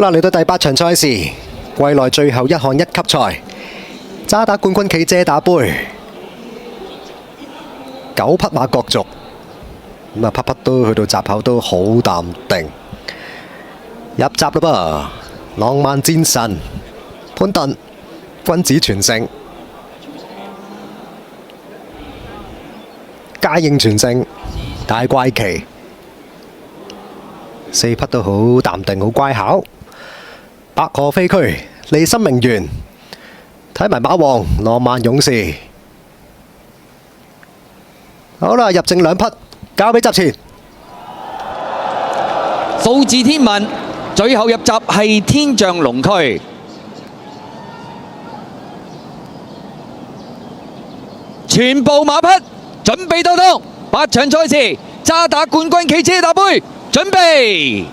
啦，嚟到第8場賽事，季內最後一項一級賽，渣打冠軍暨遮打杯，9匹馬角逐，咁啊匹匹都去到閘口都好淡定，入閘啦噃，浪漫戰神潘頓，君子傳承，嘉應傳承，大怪奇，4匹都好淡定，好乖巧。白河飛區，利心名媛，睇埋馬王浪漫勇士。好啦，入正2匹，交俾閘前。數字天文，最後入閘係天象龍區。全部馬匹準備到檔，8場賽事，渣打冠軍暨遮打杯，準備。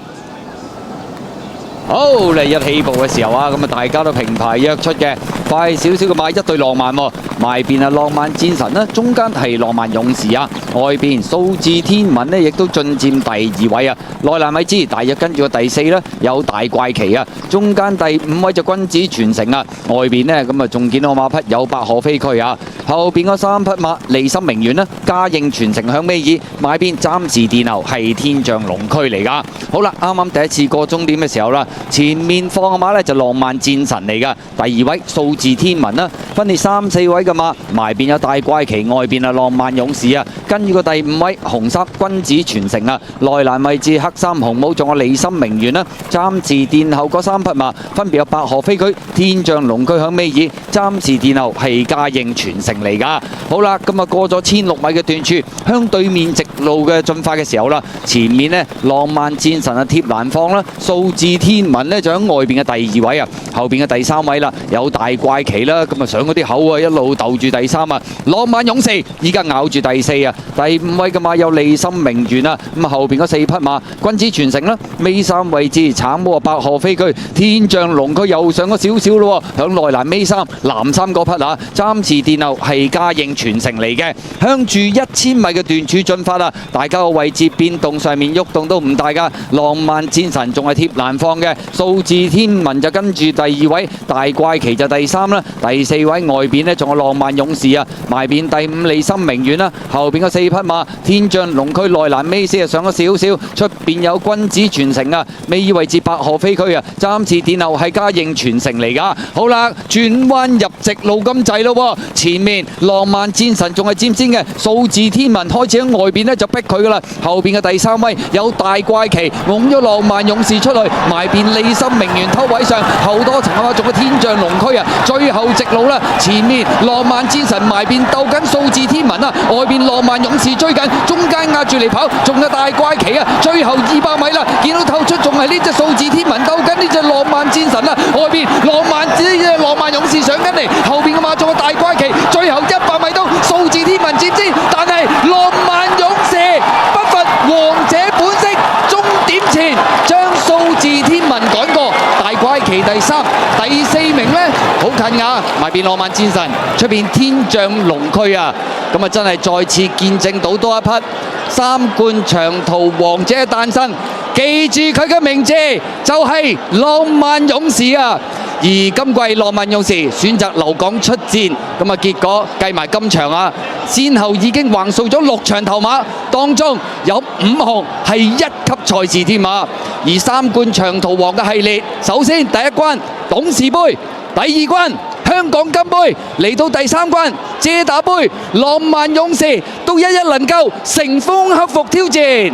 好，嚟一起步嘅時候啊，咁啊大家都平排約出嘅，快少少嘅馬一對浪漫喎，埋邊啊浪漫戰神啦，中間係浪漫勇士啊，外邊數字天文呢亦都進佔第2位啊，內欄位置大約跟住個第4啦，有大怪奇啊，中間第5位就君子傳承啊，外邊呢咁啊仲見到馬匹有白河飛區啊，後邊嗰3匹馬利心名媛啦，嘉應傳承向尾二，買邊暫時殿後係天象龍區嚟噶。好啦，啱啱第一次過終點嘅時候啦。前面放嘅馬呢就浪漫戰神嚟噶，第2位數字天文啦，分列3、4位嘅馬，埋邊有大怪奇，外邊啊浪漫勇士啊，跟住個第5位紅衫君子傳承啊，內欄位置黑衫紅帽仲有利心名媛啦，暫時殿後嗰3匹馬分別有白河飛區、天象龍區響尾二，暫時殿後係嘉應傳承嚟噶。好啦，咁啊過咗1006米嘅段處，向對面直路嘅進發嘅時候啦，前面呢浪漫戰神啊貼欄放啦，數字天文呢就喺外邊嘅第2位啊，後邊嘅第3位啦，有大怪奇啦，咁啊上嗰啲口啊，一路鬥住第3啊，浪漫勇士依家咬住第4啊，第5位嘅馬有利心名媛啊，咁啊後邊嗰4匹馬君子傳承啦，尾3位置橙魔白河飛區，天象龍區又上咗少少咯，響內欄尾3藍衫嗰匹啊，暫時殿後係嘉應傳承嚟嘅，向住1000米嘅段處進發啦，大家個位置變動上面喐動都唔大噶，浪漫戰神仲係貼欄放嘅。數字天文就跟住第2位，大怪奇就第3啦，第4位外邊呢仲有浪漫勇士啊，埋邊第5利心名媛啦，後邊嘅4匹馬天象龍區內欄尾4啊上咗少少，出邊有君子傳承啊，尾位置白河飛區啊，暫時殿後係嘉應傳承嚟噶。好啦，轉彎入直路咁滯咯，前面浪漫戰神仲係佔先嘅，數字天文開始喺外邊呢就逼佢噶啦，後邊嘅第3位有大怪奇拱咗浪漫勇士出去，埋邊利心名媛偷位上，後多層啊，仲有天象龍區啊，最後直路啦，前面浪漫戰神埋邊鬥緊數字天文啊，外邊浪漫勇士追緊，中間壓住嚟跑，仲有大怪奇啊，最後200米啦，見到透出仲係呢隻數字天文鬥緊呢隻浪漫戰神啊，外邊浪漫勇士上緊嚟，後邊嘅馬仲有大怪奇，最後100米都數字天文佔先，但係浪漫勇士不乏王者本色，終點前將數字天文趕過，大怪奇第3，第4名呢好近啊，埋邊浪漫戰神，出邊天象龍區啊，咁啊真係再次見證到多一匹3冠長途王者誕生，記住佢嘅名字就係浪漫勇士啊！而今季浪漫勇士選擇留港出戰，咁啊結果計埋今場啊，先後已經橫掃咗6場頭馬，當中有5項係1級賽事添啊！而3冠長途王嘅系列，首先第一關董事杯，第2關香港金杯，嚟到第3關遮打杯，浪漫勇士都一一能夠乘風克服挑戰。